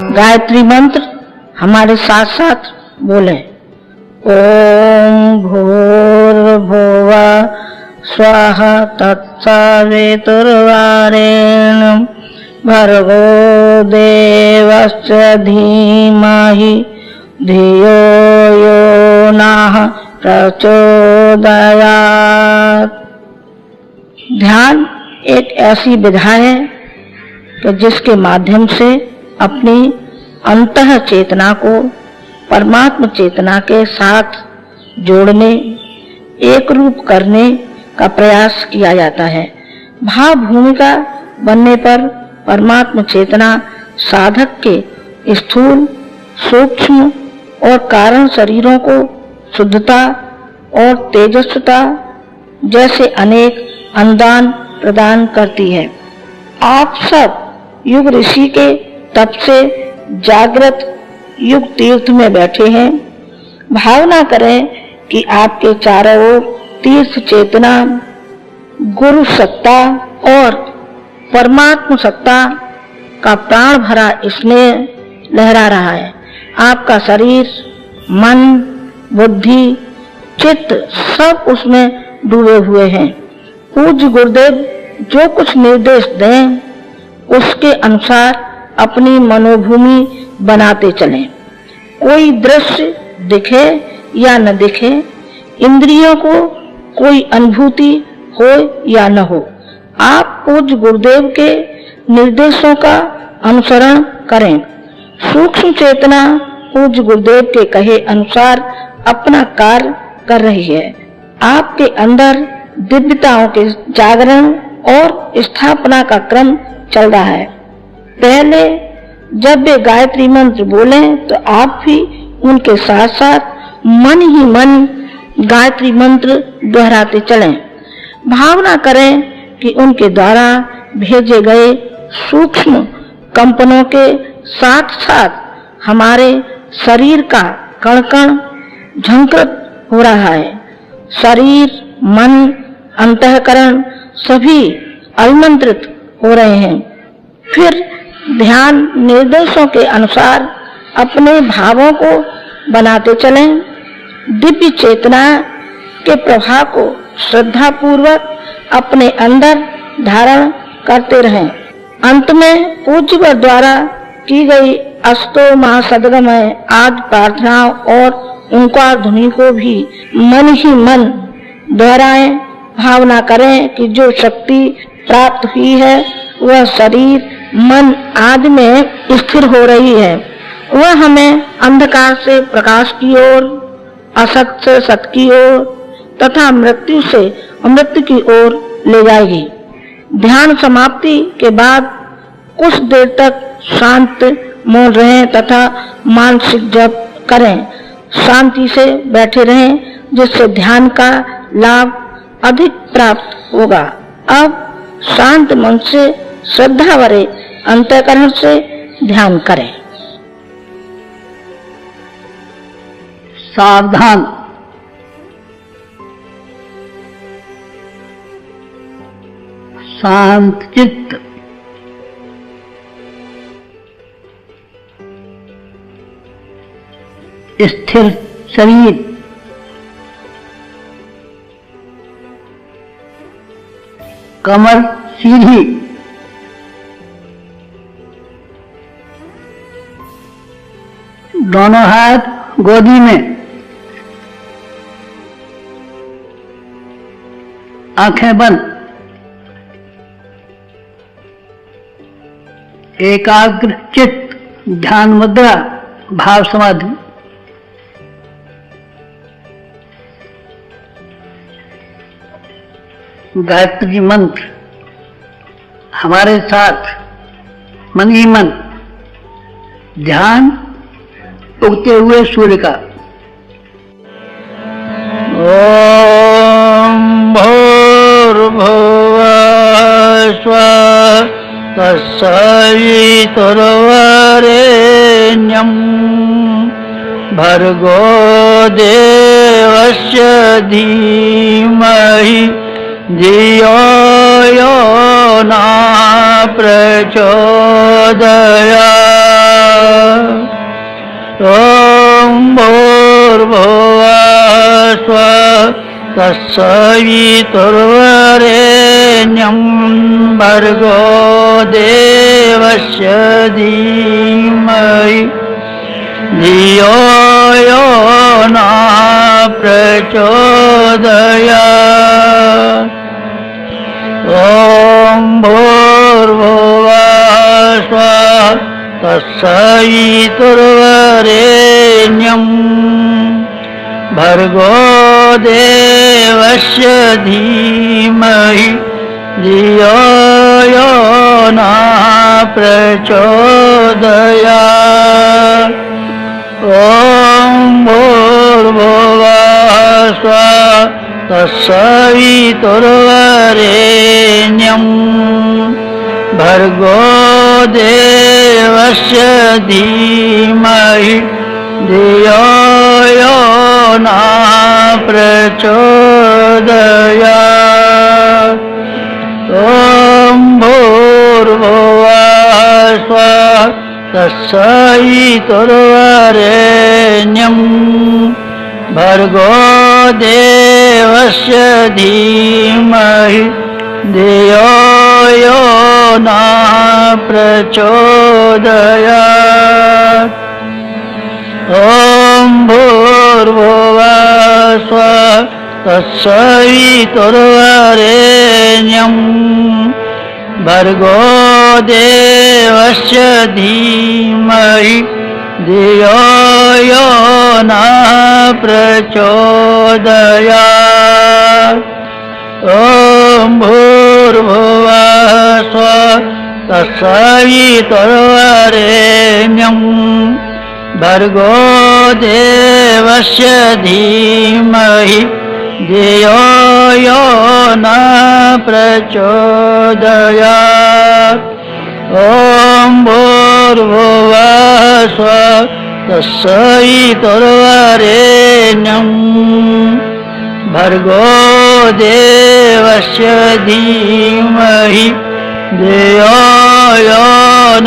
गायत्री मंत्र हमारे साथ साथ बोले। ओम भूर्भुवः स्वः तत्सवितुर्वरेण्यं भर्गो देवस्य धीमहि धियो यो नः प्रचोदयात्। ध्यान एक ऐसी विधा है कि जिसके माध्यम से अपनी अंतः चेतना को परमात्म चेतना के साथ जोड़ने, एक रूप करने का प्रयास किया जाता है। भाव भूमिका बनने पर परमात्म चेतना साधक के स्थूल, सूक्ष्म और कारण शरीरों को शुद्धता और तेजस्विता जैसे अनेक अनुदान प्रदान करती है। आप सब युग ऋषि के तप से जागृत युग तीर्थ में बैठे हैं। भावना करें कि आपके चारों ओर तीर्थ चेतना, गुरु सत्ता और परमात्म सत्ता का प्राण भरा स्नेह लहरा रहा है। आपका शरीर, मन, बुद्धि, चित्त सब उसमें डूबे हुए हैं। पूज्य गुरुदेव जो कुछ निर्देश दें उसके अनुसार अपनी मनोभूमि बनाते चलें। कोई दृश्य दिखे या न दिखे, इंद्रियों को कोई अनुभूति हो या न हो, आप पूज्य गुरुदेव के निर्देशों का अनुसरण करें। सूक्ष्म चेतना पूज्य गुरुदेव के कहे अनुसार अपना कार्य कर रही है। आपके अंदर दिव्यताओं के जागरण और स्थापना का क्रम चल रहा है। पहले जब वे गायत्री मंत्र बोलें तो आप भी उनके साथ साथ मन ही मन गायत्री मंत्र दोहराते चलें। भावना करें कि उनके द्वारा भेजे गए सूक्ष्म कंपनों के साथ साथ हमारे शरीर का कण कण झंकृत हो रहा है। शरीर, मन, अंतःकरण सभी अभिमंत्रित हो रहे हैं। फिर ध्यान निर्देशों के अनुसार अपने भावों को बनाते चलें। दिव्य चेतना के प्रभाव को श्रद्धा पूर्वक अपने अंदर धारण करते रहें। अंत में पूज्यवर द्वारा की गई अस्तो महासद्गमय आदि प्रार्थनाओं और ओंकार ध्वनि को भी मन ही मन दोहराएं। भावना करें कि जो शक्ति प्राप्त हुई है वह शरीर, मन आदि में स्थिर हो रही है। वह हमें अंधकार से प्रकाश की ओर, असत से सत की ओर तथा मृत्यु से अमृत की ओर ले जाएगी। ध्यान समाप्ति के बाद कुछ देर तक शांत मौन रहें तथा मानसिक जप करें। शांति से बैठे रहें जिससे ध्यान का लाभ अधिक प्राप्त होगा। अब शांत मन से श्रद्धा भरे अंतःकरण से ध्यान करें। सावधान, शांत चित्त, स्थिर शरीर, कमर सीधी, दोनों हाथ गोदी में, आंखें बंद, एकाग्र चित्त, ध्यान मुद्रा, भाव समाधि। गायत्री मंत्र हमारे साथ मन ही मन, ध्यान उगते हुए सूर्य का। ओम भूर्भुवः स्वः तत्सवितुर्वरेण्यं भर्गो देवस्य धीमहि धियो यो नः प्रचोदयात्। ॐ भूर्भुवः स्वः तत्सवितुर्वरेण्यं भर्गो देवस्य धीमहि धियो यो न प्रचोदयात्। ॐ भूर्भुवः स्वः तत्सवितुर्वरेण्यं भर्गो देवस्य धीमहि धियो यो न प्रचोदयात्। ॐ भूर्भुवः स्वः तत्सवितुर्वरेण्यं भर्गो देवस्य धीमहि धियो यो न प्रचोदयात्। ॐ भूर्भुवः स्वः तत्सवितुर्वरेण्यं भर्गो देवस्य धीमहि धियो यो न प्रचोदयात्। ॐ भूर्भुवः स्वः तत्सवितुर्वरेण्यं भर्गो देवस्य धीमहि धियो यो न प्रचोदयात्। ॐ भूर्भुवः स्वः तत्सवितुर्वरेण्यं भर्गो देवस्य धीमहि धियो यो न प्रचोदयात्। ॐ भूर्भुवः स्वः तत्सवितुर्वरेण्यं भर्गो देवस्य धीमहि धियो यो न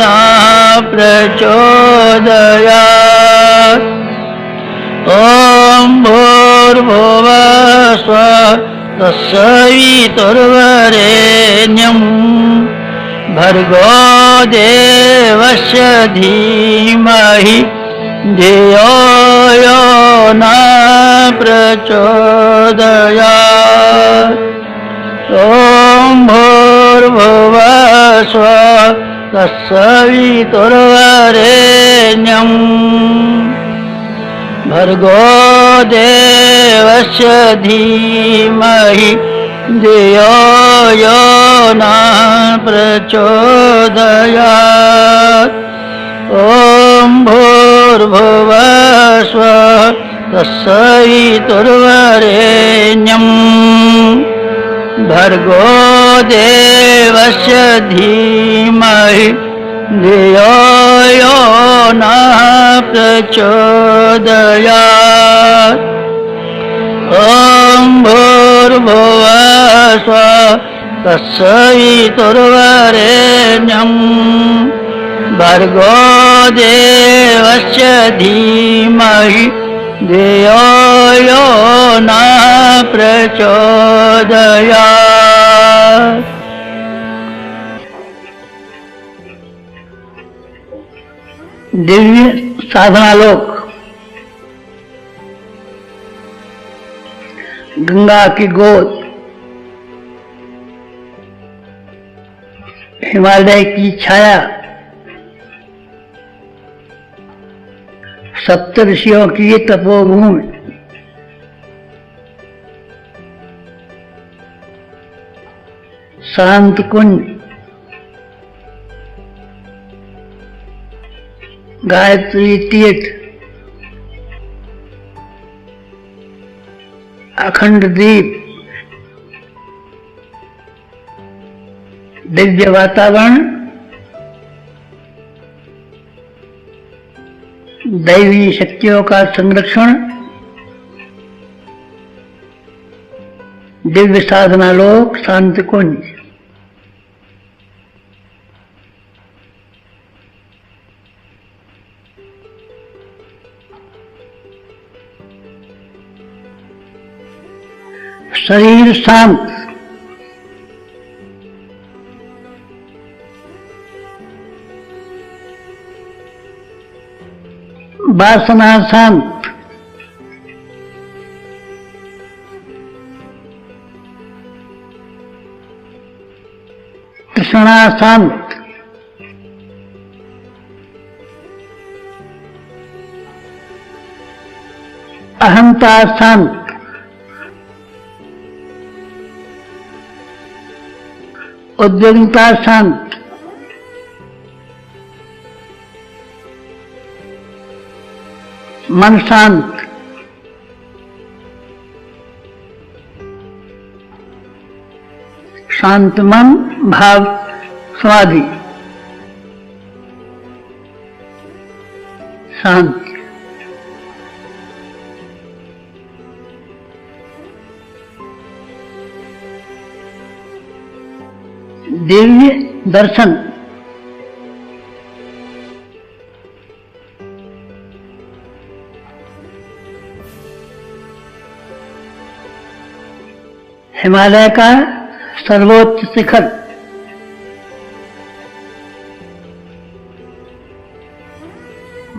प्रचोदयात्। ॐ भूर्भुवः स्वः तत्सवितुर्वरेण्यं भर्गो देवस्य धीमहि धियो यो न प्रचोदयात्। ॐ भूर्भुवः स्वः तत्सवितुर्वरेण्यं भर्गो देवस्य धीमहि धियो यो न प्रचोदयात्। ॐ भूर्भुवः स्वः तत्सवितुर्वरेण्यं भर्गो देवस्य धीमहि धियो यो न प्रचोदयात्। ॐ भूर्भुवः स्वः तत्सवितुर्वरेण्यं भर्गो देवस्य धीमहि धियो यो न प्रचोदयात्। दिव्य साधनालोक गंगा की गोद, हिमालय की छाया, सप्तऋषियों की तपोभूमि, शांत कुंज, गायत्री तीर्थ, अखंड दीप, दिव्य वातावरण, दैवी शक्तियों का संरक्षण, दिव्य साधनालोक, शांत कुंज। शरीर शांत, वासना शांत, तृष्णा शांत, अहंता शांत, उद्विग्नता शांत, मन शांत, शांत मन भाव समाधि शांत। दिव्य दर्शन, हिमालय का सर्वोच्च शिखर,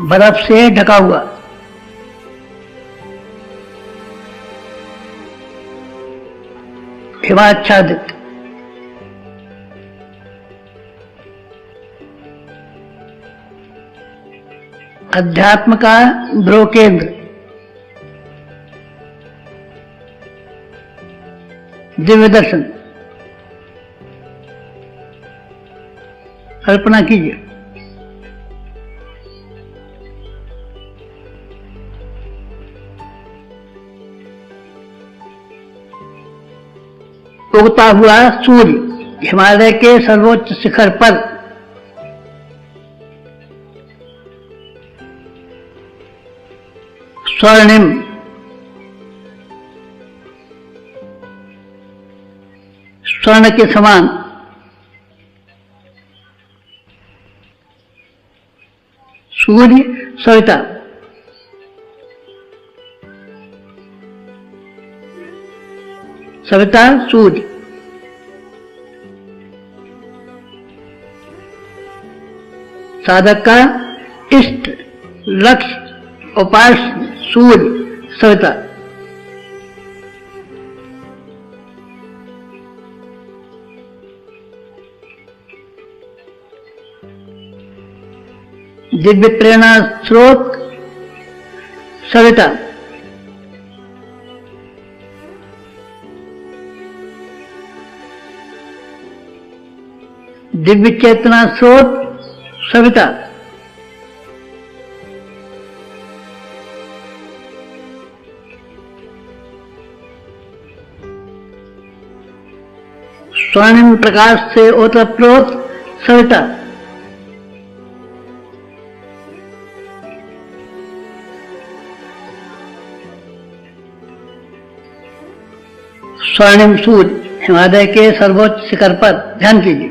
बर्फ से ढका हुआ, हिमाच्छादित, अध्यात्म का ध्रुव केंद्र, दिव्य दर्शन। कल्पना कीजिए, उगता हुआ सूर्य हिमालय के सर्वोच्च शिखर पर स्वर्णिम, स्वर्ण के समान, सूर्य सविता, सविता सूर्य, साधक का इष्ट लक्ष्य उपास्य सूर्य सविता। दिव्य प्रेरणा स्रोत सविता, दिव्य चेतना स्रोत सविता, स्वर्णिम प्रकाश से ओतप्रोत सविता, स्वर्णिम सूर्य हिमालय के सर्वोच्च शिखर पर। ध्यान कीजिए,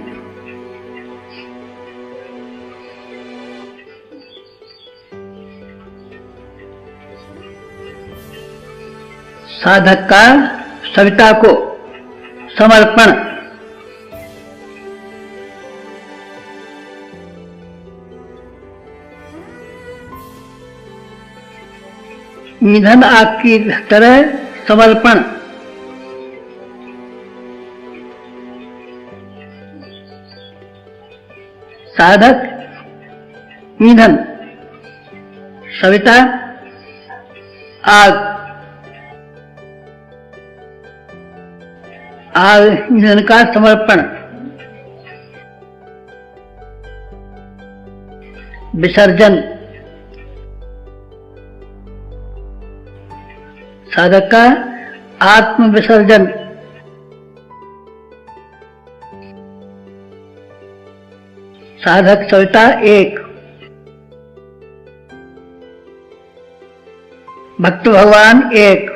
साधक का सविता को समर्पण, ईंधन आग की तरह समर्पण, साधक ईंधन, सविता आग, आग ईंधन का समर्पण, विसर्जन, साधक का आत्म विसर्जन, साधक सविता एक, भक्त भगवान एक,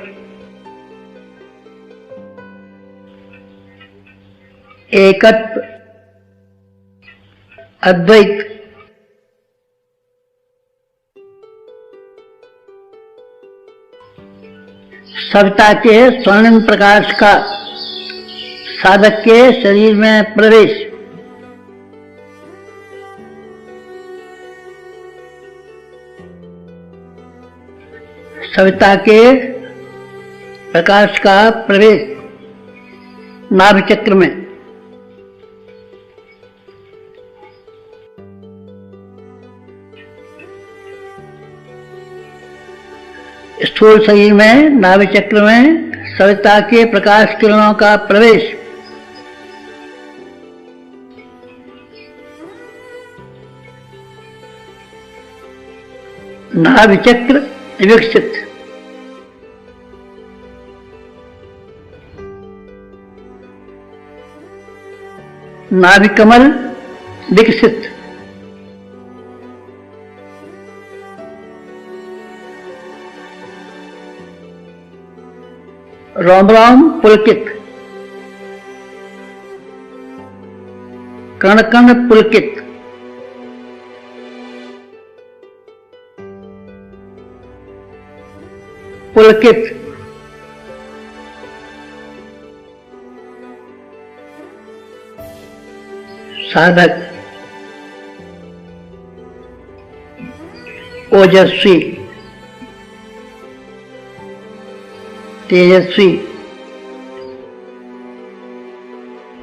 एकत्व, अद्वैत, सविता के स्वर्णिम प्रकाश का साधक के शरीर में प्रवेश। सविता के प्रकाश का प्रवेश नाभि चक्र में। स्थूल शरीर में नाभि चक्र में सविता के प्रकाश किरणों का प्रवेश। नाभि चक्र विकसित। नाभि कमल विकसित। रोम रोम पुलकित। कण कण पुलकित। पुलकित। साधक ओजस्वी, तेजस्वी,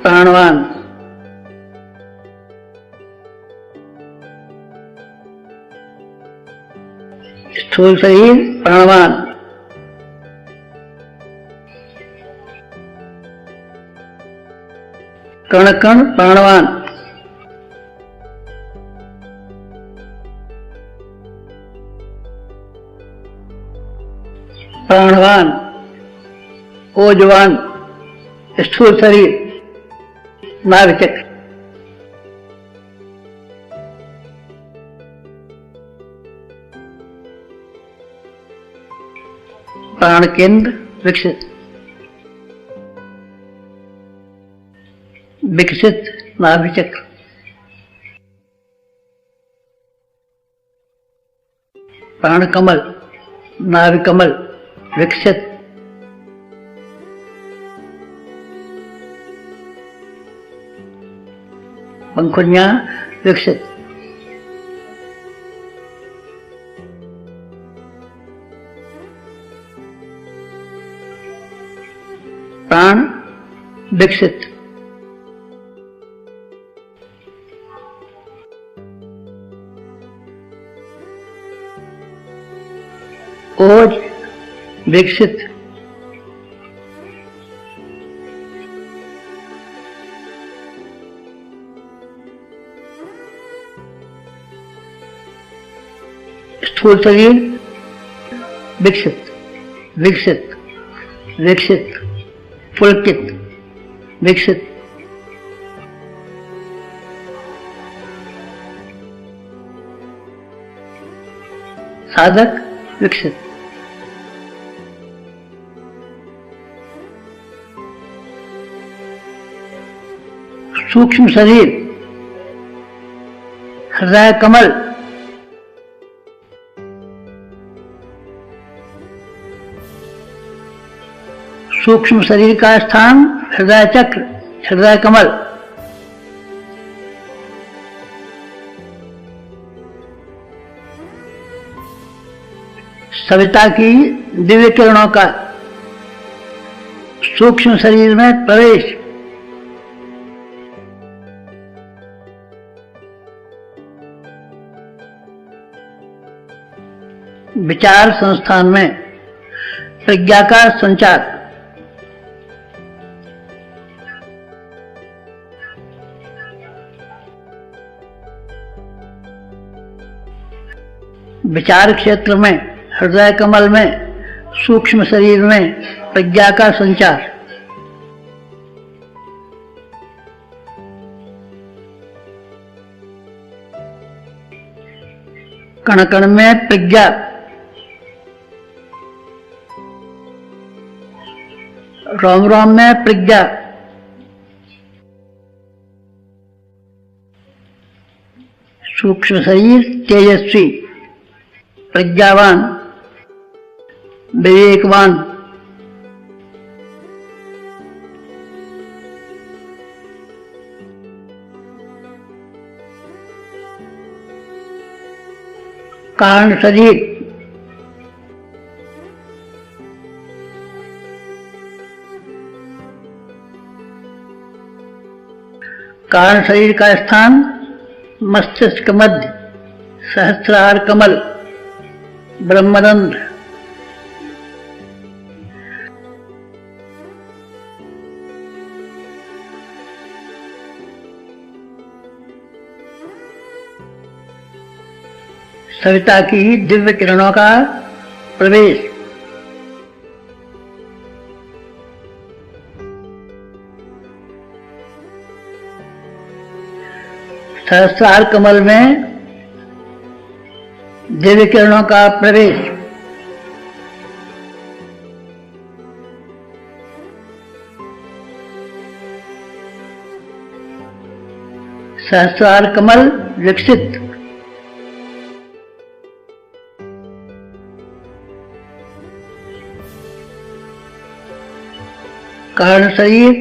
प्राणवान। स्थूल शरीर प्राणवान। कण कण प्राणवान। प्राणवान, ओजवान, स्थूल शरीर नाभि चक्र। प्राण केंद्र विकसित। विकसित नाभि चक्र। प्राण कमल, नाभि कमल विकसित। पंखुड़ियां विकसित। प्राण विकसित। ओज विकसित। स्थूल शरीर विकसित। विकसित, विकसित, पुलकित, विकसित। साधक विकसित। सूक्ष्म शरीर हृदय कमल। सूक्ष्म शरीर का स्थान हृदय चक्र, हृदय कमल। सविता की दिव्य किरणों का सूक्ष्म शरीर में प्रवेश। विचार संस्थान में प्रज्ञा का संचार। विचार क्षेत्र में हृदय कमल में सूक्ष्म शरीर में प्रज्ञा का संचार। कण कण में प्रज्ञा। रोम रोम में प्रज्ञा। सूक्ष्म शरीर तेजस्वी, प्रज्ञावान, विवेकवान, कारण शरीर, कारण शरीर का स्थान मस्तिष्क मध्य, सहस्रार कमल, ब्रह्मरंध्र। सविता की दिव्य किरणों का प्रवेश। सहस्रार कमल में दिव्य किरणों का प्रवेश। सहस्रार कमल विकसित। कारण शरीर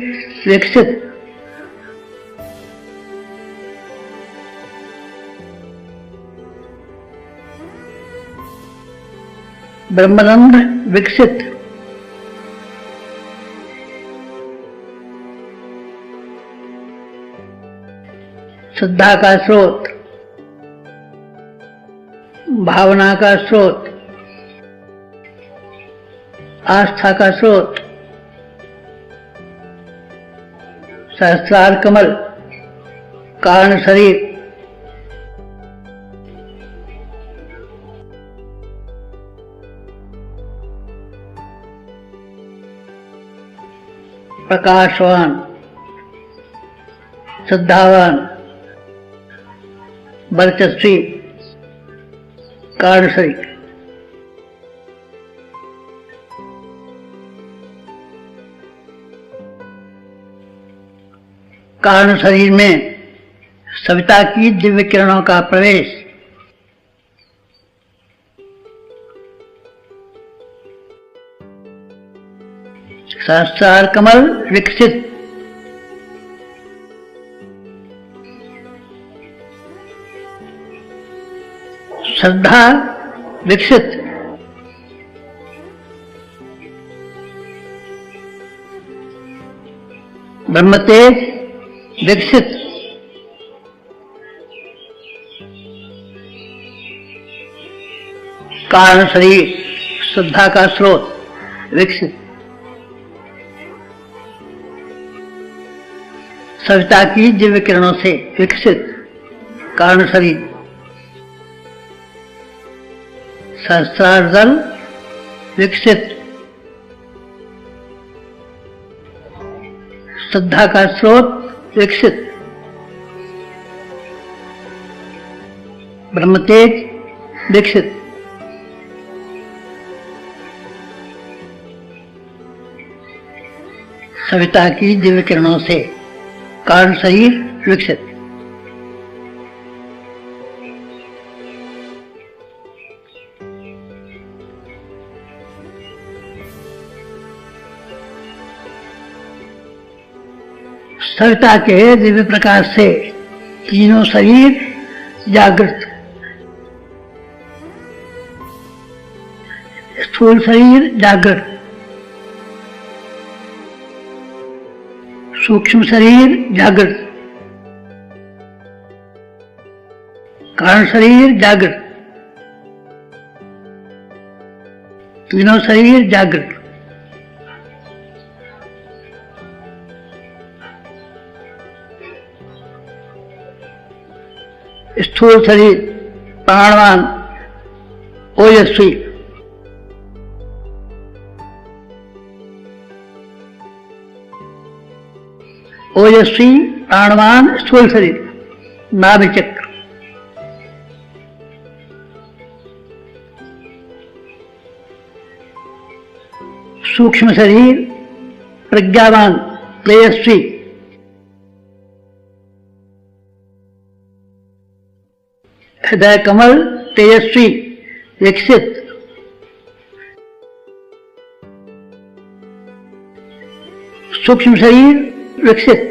विकसित। ब्रह्मरंध्र विकसित। श्रद्धा का स्रोत, भावना का स्रोत, आस्था का स्रोत, सहस्रार कमल, कारण शरीर। प्रकाशवान, श्रद्धावान, वर्चस्वी, कारण शरीर। कारण शरीर में सविता की दिव्य किरणों का प्रवेश। सहस्रार कमल विकसित। श्रद्धा विकसित। ब्रह्मतेज विकसित। कारण शरीर, श्रद्धा का स्रोत विकसित। सविता की दिव्य किरणों से विकसित, कारण शरीर। सहस्रार जल विकसित। श्रद्धा का स्रोत विकसित। ब्रह्मतेज विकसित। सविता की दिव्य किरणों से कारण शरीर विकसित। सविता के दिव्य प्रकाश से तीनों शरीर जागृत। स्थूल शरीर जागृत, सूक्ष्म शरीर जागृत, कारण शरीर जागृत, तीनों शरीर जागृत। स्थूल शरीर प्राणवान, ओजस्वी, ओजस्वी प्राणवान स्थूल शरीर, नाभि चक्र। सूक्ष्म शरीर प्रज्ञावान, तेजस्वी, हृदय कमल तेजस्वी, विकसित। सूक्ष्म शरीर विकसित,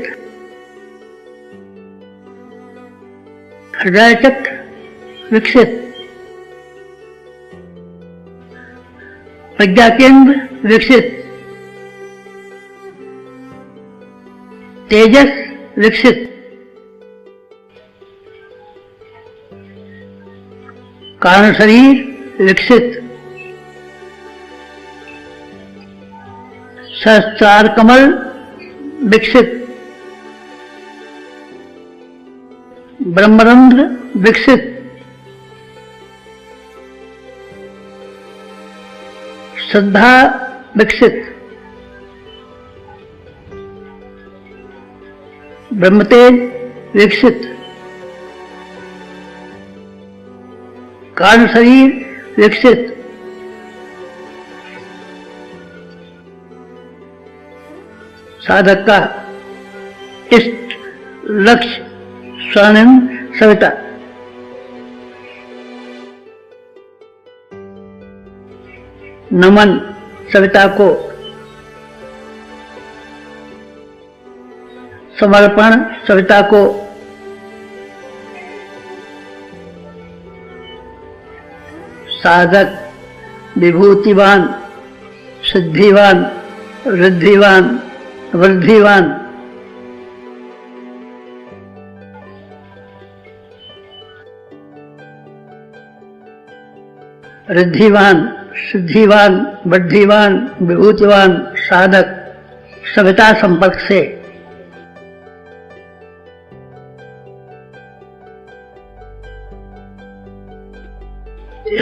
हृदय चक्र विकसित, प्रज्ञा केंद्र विकसित, तेजस विकसित, कारण शरीर विकसित, सहस्त्रार कमल विकसित, ब्रह्मरंध्र विकसित, श्रद्धा विकसित, ब्रह्मतेज विकसित, कारण शरीर विकसित, साधक का इष्ट लक्ष्य स्वर्णिम सविता। नमन सविता को, समर्पण सविता को, साधक विभूतिवान, सिद्धिवान, रिद्धिवान, वृद्धिवान, रिद्धिवान, सिद्धिवान, वृद्धिवान, विभूतिवान साधक सविता संपर्क से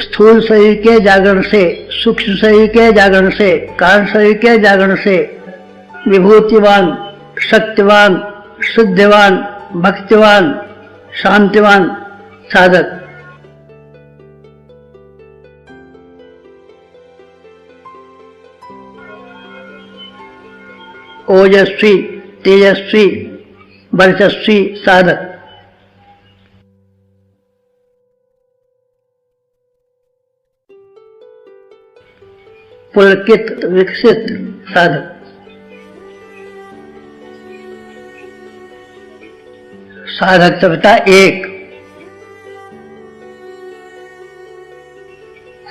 स्थूल शरीर के जागरण से, सूक्ष्म शरीर के जागरण से, कारण शरीर के जागरण से विभूतिवान, सत्यवान, सिद्धिवान, भक्तिवान, शांतिवान साधक ओजस्वी, तेजस्वी, वर्चस्वी साधक पुलकित विकसित साधक साधक सविता एक,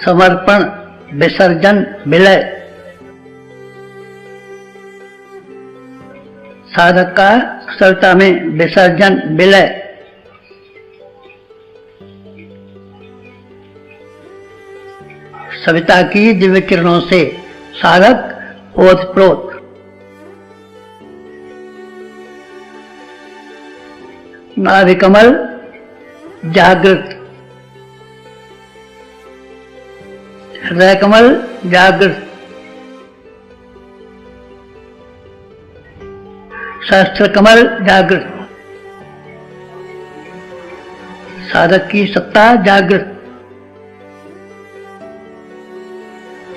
समर्पण, विसर्जन, विलय साधक का सविता में विसर्जन, विलय सविता की दिव्य किरणों से साधक ओतप्रोत नाभि कमल जागृत, हृदय कमल जागृत, सहस्त्र कमल जागृत, साधक की सत्ता जागृत,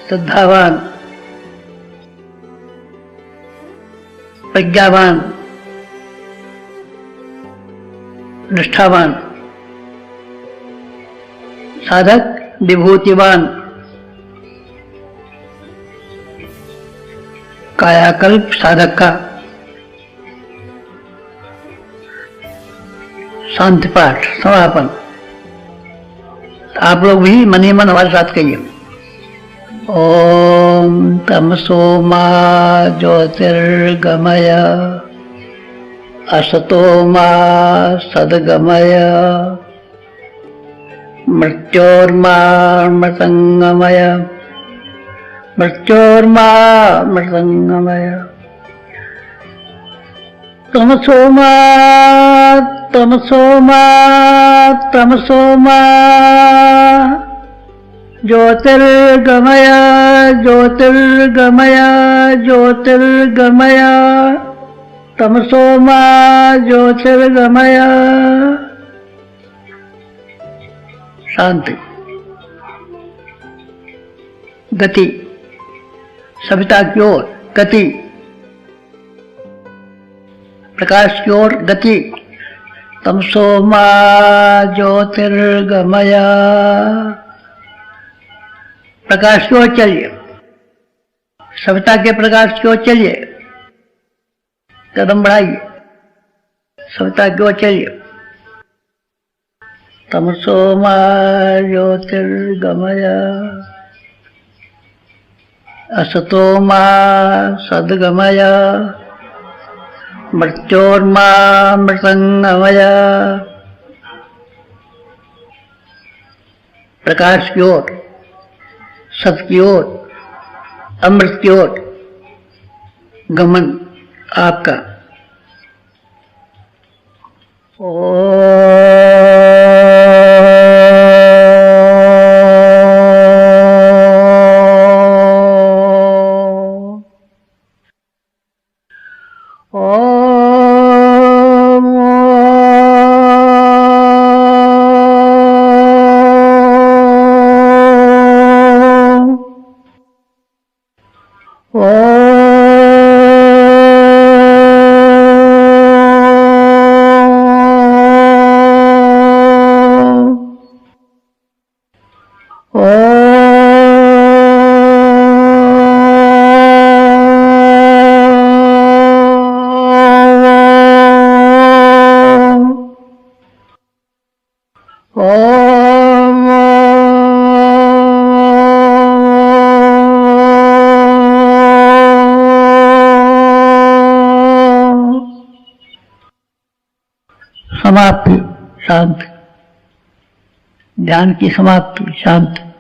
श्रद्धावान, प्रज्ञावान, निष्ठावान साधक विभूतिवान, कायाकल्प साधक का शांति पाठ समापन। आप लोग भी मन ही मन हमारे साथ कहिए, ओम तमसो मा ज्योतिर्गमय असतो मा सद्गमय मृत्योर्मा मृतंगमय मृत्योर्मा मृतंगमय तमसो मा तमसो मा तमसो मा ज्योतिर्गमय ज्योतिर्गमय ज्योतिर्गमय तमसो मा ज्योतिर्गमय। शांति। गति सविता की ओर गति, प्रकाश की ओर गति। तमसो मा ज्योतिर्गमय, प्रकाश की ओर चलिए, सविता के प्रकाश की ओर चलिए, कदम बढ़ाइए, सविता की ओर चलिए। तमसो मा ज्योतिर्गमय। असतो मा सद्गमय मृत्योर्मा मृतंगमय। प्रकाश की ओर, सत्य की ओर, अमृत की ओर गमन आपका। समाप्ति, शांत। ध्यान की समाप्ति, शांत।